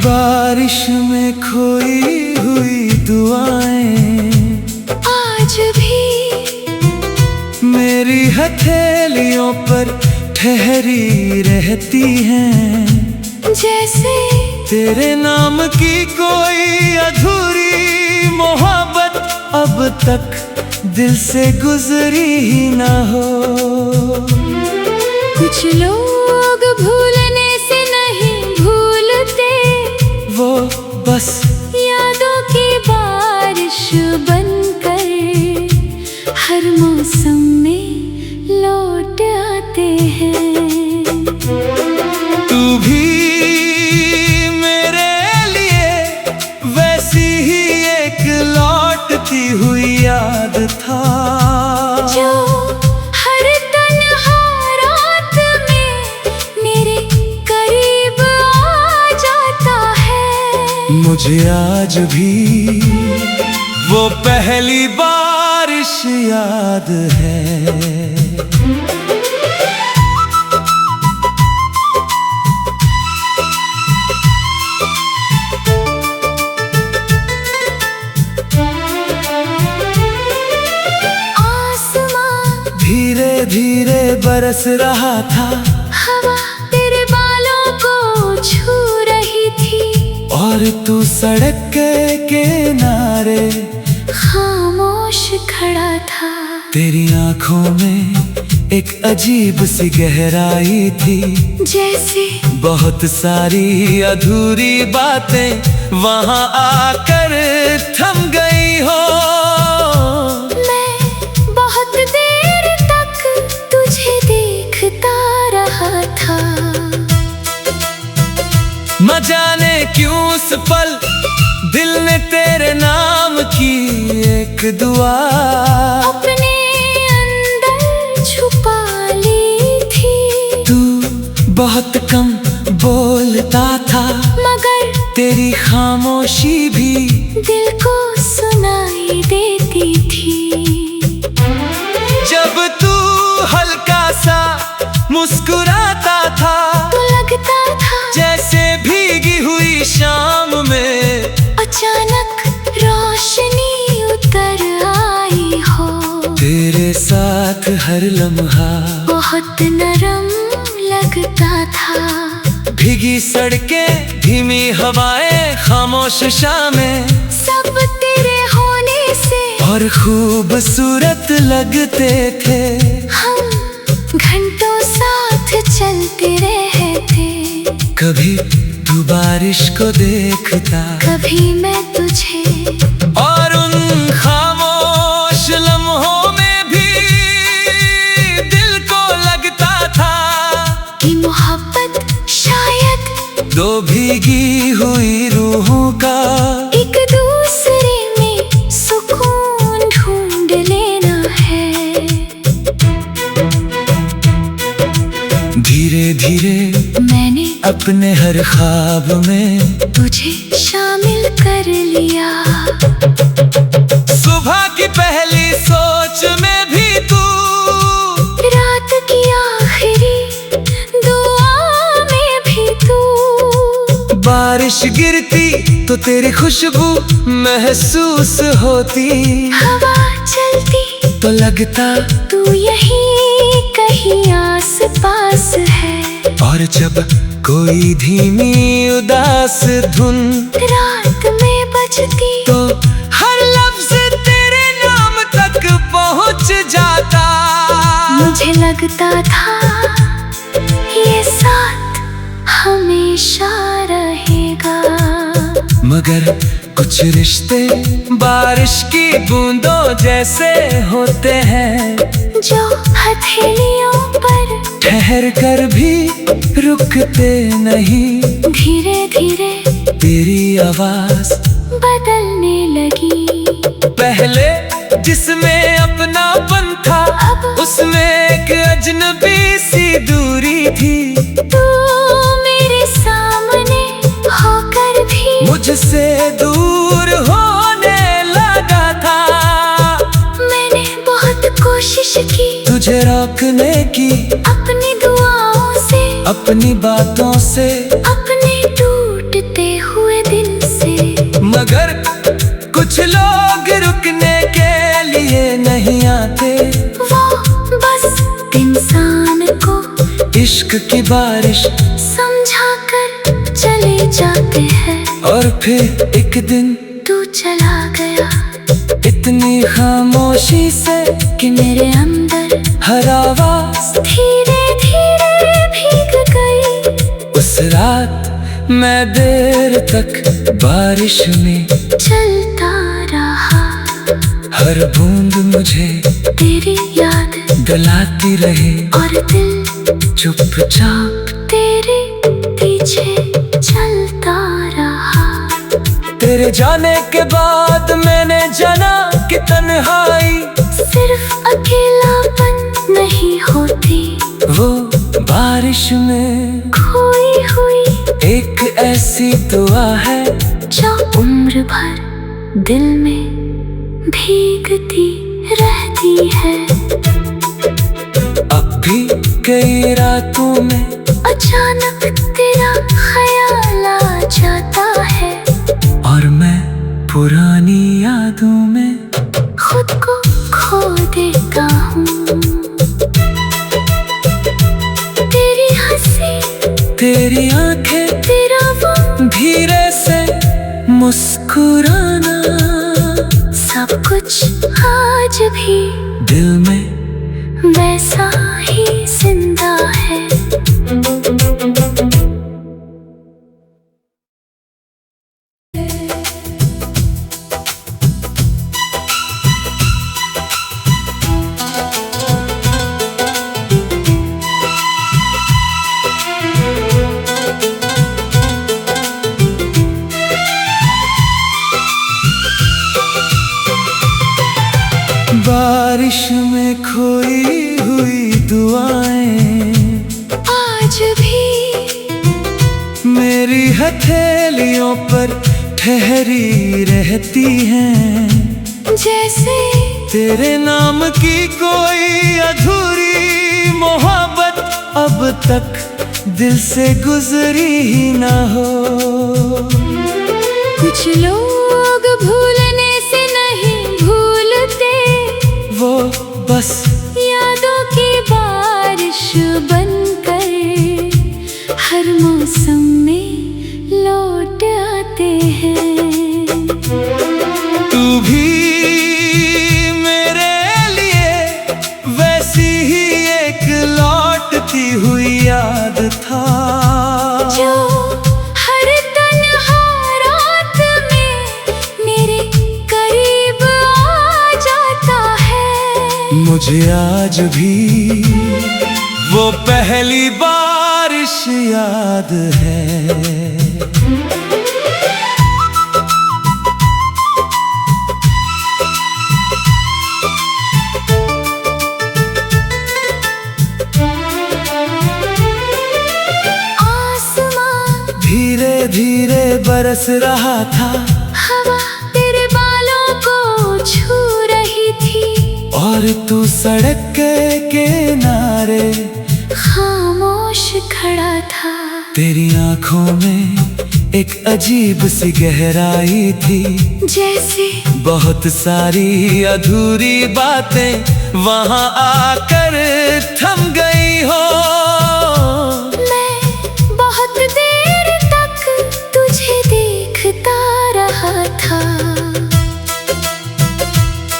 बारिश में खोई हुई दुआएं आज भी मेरी हथेलियों पर ठहरी रहती हैं, जैसे तेरे नाम की कोई अधूरी मोहब्बत अब तक दिल से गुजरी ही ना हो। कुछ लोग भूलने से नहीं भूलते, वो बस यादों की बारिश बनकर हर मौसम में लौट आते हैं। तू भी मेरे लिए वैसी ही एक लौटती हुई याद था, जो हर तन्हा रात में मेरे करीब आ जाता है। मुझे आज भी वो पहली बारिश याद है। धीरे धीरे बरस रहा था, हवा तेरे बालों को छू रही थी, और तू सड़क के किनारे खामोश खड़ा था। तेरी आंखों में एक अजीब सी गहराई थी, जैसे बहुत सारी अधूरी बातें वहां आकर थम गई हो। न जाने क्यों उस पल दिल ने तेरे नाम की एक दुआ अपने अंदर छुपा ली थी। तू बहुत कम बोलता था, मगर तेरी खामोशी भी दिल को सुनाई देती थी। जब तू हल्का सा मुस्कुराता था, तो लगता था जैसे भीगी हुई शाम में अचानक रोशनी उतर आई हो। तेरे साथ हर लम्हा बहुत नरम लगता था। भीगी सड़कें, धीमी हवाएं, खामोश शामें, सब तेरे होने से और खूबसूरत लगते थे। हम घंटों साथ चलते रहते, कभी तू बारिश को देखता, कभी मैं तुझे, और उन खामोश लम्हों में भी दिल को लगता था कि मोहब्बत शायद दो भीगी हुई रूहों का एक दूसरे में सुकून ढूंढ लेना है। धीरे धीरे मैंने अपने हर ख्वाब में तुझे शामिल कर लिया। सुबह की पहली सोच में भी तू, रात की आखिरी दुआ में भी तू। बारिश गिरती तो तेरी खुशबू महसूस होती, हवा चलती तो लगता तू यहीं कहीं आस पास है। और जब कोई धीमी उदास धुन रात में बजती, तो हर लफ्ज तेरे नाम तक पहुंच जाता। मुझे लगता था ये साथ हमेशा रहेगा। मगर कुछ रिश्ते बारिश की बूंदों जैसे होते हैं, जो हथेलियों पर ठहर कर भी रुकते नहीं। धीरे धीरे तेरी आवाज बदलने लगी। पहले जिसमें अपनापन था, उसमें एक अजनबी सी दूरी थी। तू मेरे सामने होकर भी मुझसे दूर होने लगा था। मैंने बहुत कोशिश की तुझे रोकने की, अपनी दुआओं से, अपनी बातों से, अपने टूटते हुए इश्क की बारिश समझा कर चले जाते हैं, और फिर एक दिन तू चला गया इतनी खामोशी से कि मेरे अंदर हर आवाज धीरे धीरे भीग गई। उस रात मैं देर तक बारिश में चलता रहा, हर बूंद मुझे तेरी याद दिलाती रही, और दिल चुपचाप तेरे पीछे चलता रहा। तेरे जाने के बाद मैंने जाना कि तन्हाई सिर्फ अकेलापन नहीं होती, वो बारिश में खोई हुई एक ऐसी दुआ है जो उम्र भर दिल में भीगती रहती है। अब भी कई रातों में अचानक तेरा ख्याल आ जाता है, और मैं पुरानी यादों में खुद को खो देता हूँ। तेरी हंसी, तेरी आंखें, तेरा वो धीरे से मुस्कुराना, सब कुछ आज भी दिल में वैसा ही जिंदा है। बारिश में खोई हुई दुआएं आज भी मेरी हथेलियों पर ठहरी रहती हैं, जैसे तेरे नाम की कोई अधूरी मोहब्बत अब तक दिल से गुजरी ही ना हो। कुछ लोग भूलने से नहीं भूलते, वो बस यादों की बारिश बनकर हर मौसम में लौट आते हैं। तू भी मेरे लिए वैसी ही एक लौटती हुई याद था, जो हर तन्हा रात में मेरे करीब आ जाता है। मुझे आज भी वो पहली बारिश याद है। धीरे धीरे बरस रहा था, हवा तेरे बालों को छू रही थी, और तू सड़क के किनारे खामोश खड़ा था। तेरी आंखों में एक अजीब सी गहराई थी, जैसे बहुत सारी अधूरी बातें वहां आकर थम गई हो।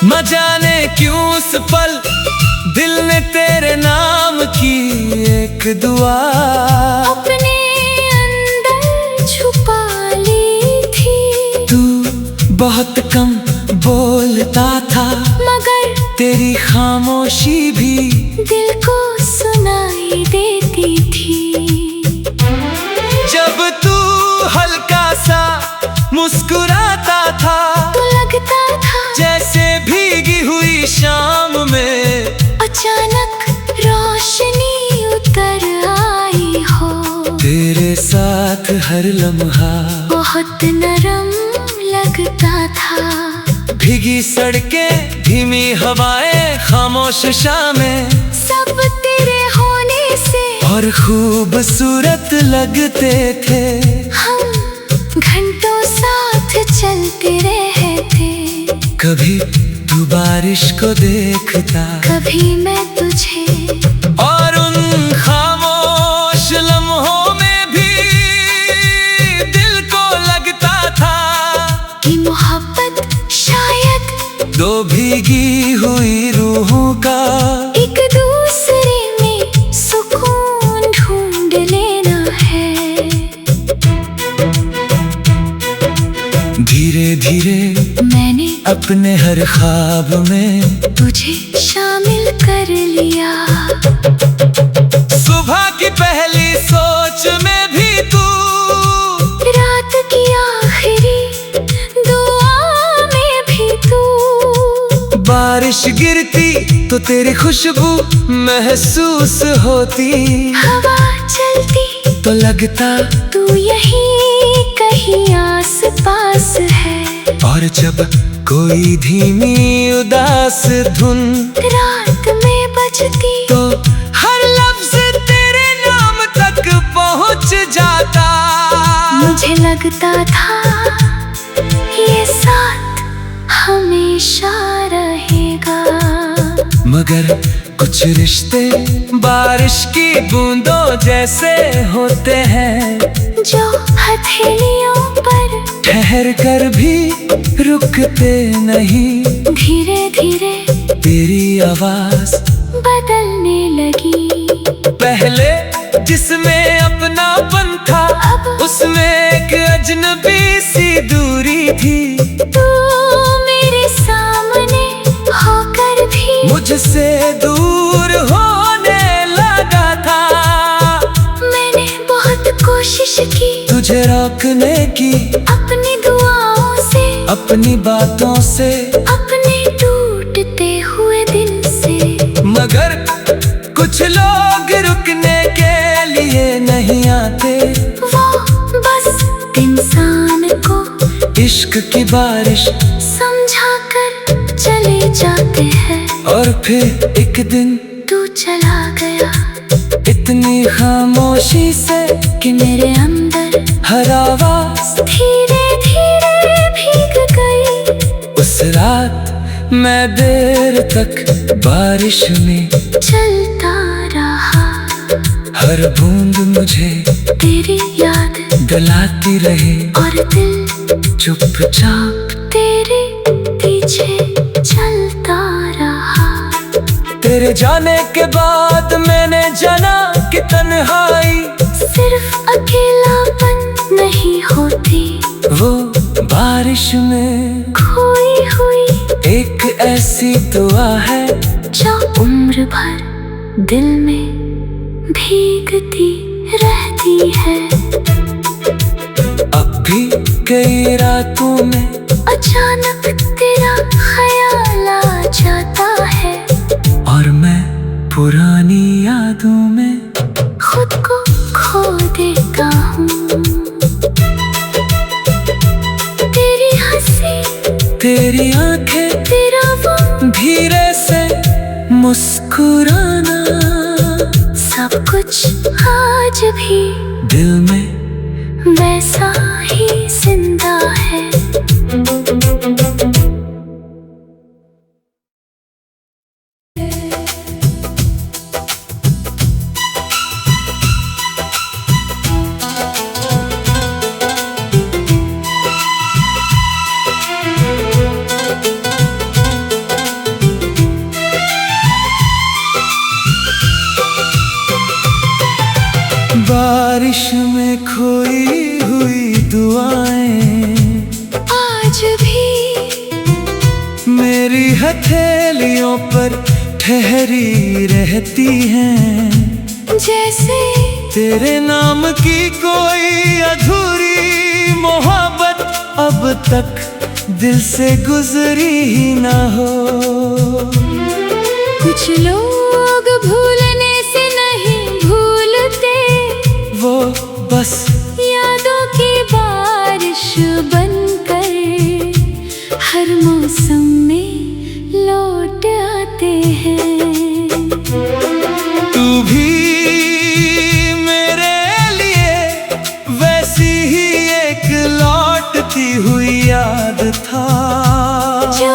न जाने क्यों उस पल दिल ने तेरे नाम की एक दुआ अपने अंदर छुपा ली थी। तू बहुत कम बोलता था, मगर तेरी खामोशी भी दिल को सुनाई देती थी। जब तू हल्का सा मुस्कुराता था, तो लगता था जैसे भीगी हुई शाम में अचानक रोशनी उतर आई हो। तेरे साथ हर लम्हा बहुत नरम लगता था। भीगी सड़कें, धीमी हवाएं, खामोश शामें, सब तेरे होने से और खूबसूरत लगते थे। हम घंटों साथ चलते रहते, कभी तू बारिश को देखता, कभी मैं तुझे, और उन खामोश अपने हर ख्वाब में तुझे शामिल कर लिया। सुबह की पहली सोच में भी तू, रात की आखिरी दुआ में भी तू। बारिश गिरती तो तेरी खुशबू महसूस होती। हवा चलती तो लगता तू यहीं कहीं आस पास है। और जब कोई धीमी उदास धुन रात में बजती तो हर लफ्ज तेरे नाम तक पहुंच जाता। मुझे लगता था ये साथ हमेशा रहेगा। मगर कुछ रिश्ते बारिश की बूंदों जैसे होते हैं, जो हथेलियों पर ठहर कर भी रुकते नहीं। धीरे धीरे तेरी आवाज बदलने लगी। पहले जिसमें अपनापन था, उसमें एक अजनबी सी दूरी थी। तू मेरे सामने होकर भी मुझसे दूर होने लगा था। मैंने बहुत कोशिश की तुझे रोकने की, अपनी दुआओं से, अपनी बातों से, अपने टूटते हुए दिल से। मगर कुछ लोग रुकने के लिए नहीं आते। वो बस इंसान को इश्क की बारिश समझा कर चले जाते हैं। और फिर एक दिन तू चला गया इतनी खामोशी से कि मेरे अंदर हर आवाज धीरे धीरे भीग गई। उस रात मैं देर तक बारिश में चलता रहा, हर बूंद मुझे तेरी याद गलाती रही। और दिल चुपचाप तेरे पीछे चलता रहा। तेरे जाने के बाद मैंने जाना कि तन्हाई सिर्फ अकेलापन नहीं होती, वो बारिश में खोई हुई एक ऐसी दुआ है जो उम्र भर दिल में भीगती रहती है। अब भी कई रातों में अचानक तेरा ख्याल आ जाता है और मैं पुरानी यादों में खुद को खो देता हूँ। तेरी हंसी, तेरी आंखें, तेरा वो धीरे से मुस्कुराना, सब कुछ आज भी दिल में वैसा ही जिंदा है। बारिश में खोई हुई दुआएं आज भी मेरी हथेलियों पर ठहरी रहती हैं। जैसे तेरे नाम की कोई अधूरी मोहब्बत अब तक दिल से गुजरी ही ना हो। कुछ लोग भूलने से नहीं भूलते, वो बस यादों की बारिश बनकर हर मौसम में लौट आते हैं। तू भी मेरे लिए वैसी ही एक लौटती हुई याद था, जो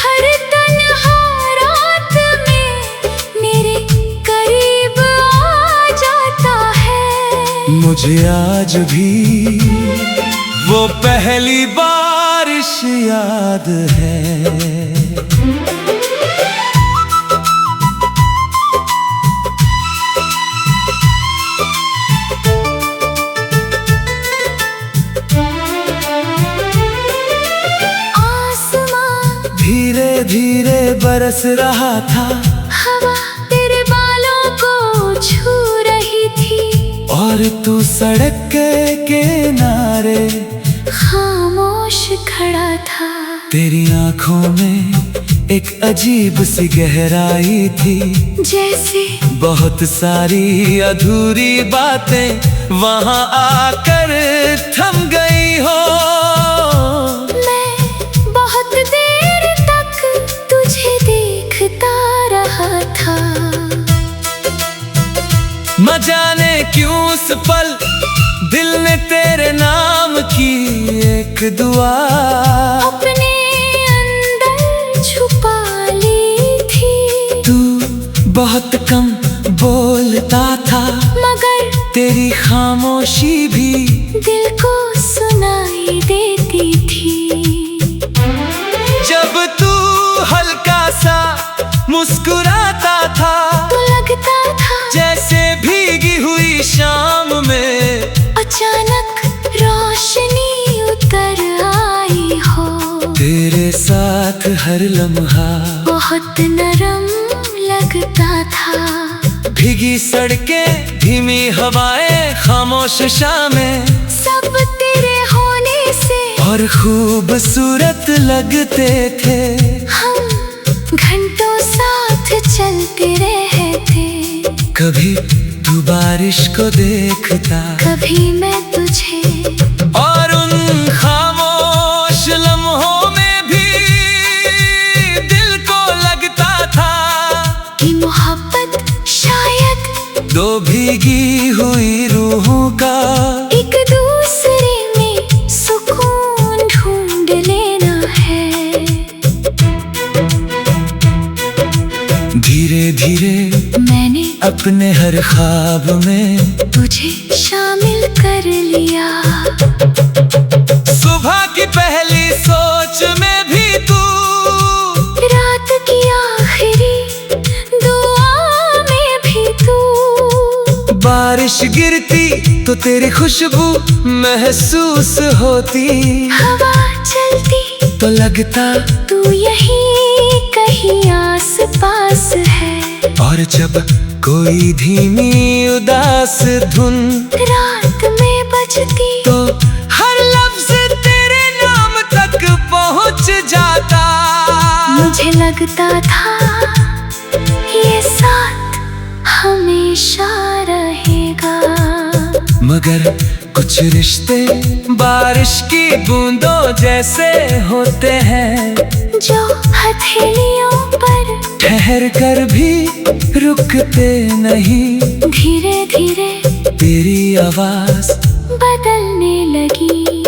हर तन्हा रात में मेरे करीब आ जाता है। मुझे आज भी वो पहली बारिश याद है। आसमां बरस रहा था, हवा तेरे बालों को छू रही थी, और तू सड़क के किनारे खामोश खड़ा था। तेरी आंखों में एक अजीब सी गहराई थी, जैसे बहुत सारी अधूरी बातें वहां आकर थम गई हो। मैं बहुत देर तक तुझे देखता रहा था। न जाने क्यों उस पल दिल ने तेरे नाम की एक दुआ अपने अंदर छुपा ली थी। तू बहुत कम बोलता था, मगर तेरी खामोशी भी दिल को सुनाई देती थी। जब तू हल्का सा मुस्कुराता था, तो लगता था जैसे भीगी हुई शाम में अचानक रोशनी उतर आई हो। तेरे साथ हर लम्हा बहुत नरम लगता था। भीगी सड़कें, धीमी हवाएं, खामोश शामें, सब तेरे होने से और खूबसूरत लगते थे। हम घंटों साथ चलते रहे थे। कभी तू बारिश को देखता, कभी मैं तुझे, और उन खामोश लम्हों में भी दिल को लगता था कि मोहब्बत शायद दो भीगी हुई रूहों का एक दूसरे में सुकून ढूंढ लेना है। धीरे धीरे मैंने अपने हर ख्वाब में तुझे शामिल कर लिया। सुबह की पहली सोच में भी तू, रात की आखिरी दुआ में भी तू। बारिश गिरती तो तेरी खुशबू महसूस होती, हवा चलती तो लगता तू यहीं कहीं आस पास है। और जब कोई धीमी उदास धुन रात में बजती तो हर लफ्ज तेरे नाम तक पहुंच जाता। मुझे लगता था ये साथ हमेशा रहेगा। मगर कुछ रिश्ते बारिश की बूंदों जैसे होते हैं, जो हथेलियों पर ठहर कर भी रुकते नहीं। धीरे धीरे तेरी आवाज बदलने लगी।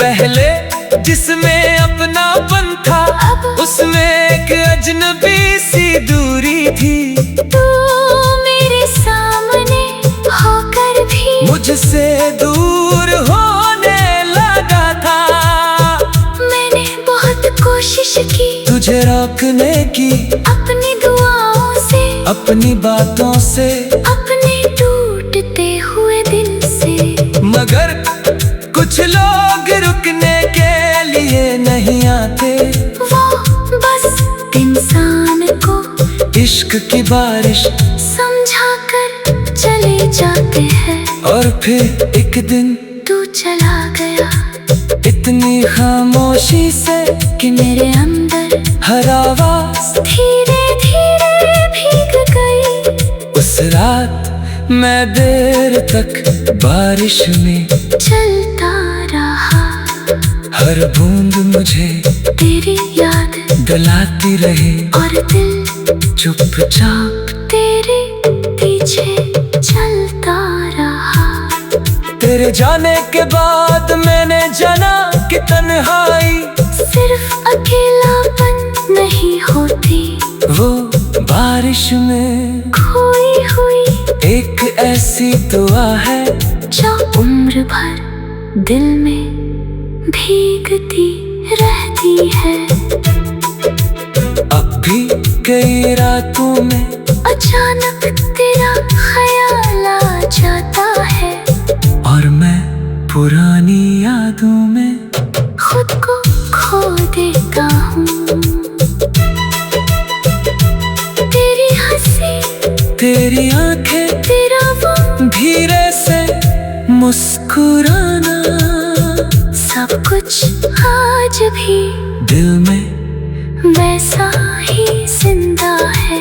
पहले जिसमें अपनापन था, अब उसमें एक अजनबी सी दूरी थी। तू मेरे सामने होकर भी मुझसे दूर होने लगा था। मैंने बहुत कोशिश की तुझे रोकने की, अपनी दुआओं से, अपनी बातों से, अपने टूटते हुए दिल से। मगर कुछ लोग रुकने के लिए नहीं आते। वो बस इंसान को इश्क की बारिश समझा कर चले जाते हैं। और फिर एक दिन तू चला गया इतनी खामोशी से कि मेरे अंदर हर आवाज धीरे धीरे भीग गई। उस रात मैं देर तक बारिश में चलता रहा, हर बूंद मुझे तेरी याद दिलाती रही, और दिल चुपचाप तेरे पीछे चलता रहा। तेरे जाने के बाद मैंने जाना कि तन्हाई सिर्फ अकेलापन नहीं होती, वो बारिश में खोई हुई एक ऐसी दुआ है जो उम्र भर दिल में भीगती रहती है। अब भी कई रातों में अचानक तेरा ख्याल आ जाता है, और मैं पुरानी यादों में खुद को खो देता हूँ। मुस्कुराना, सब कुछ आज भी दिल में वैसा ही जिंदा है।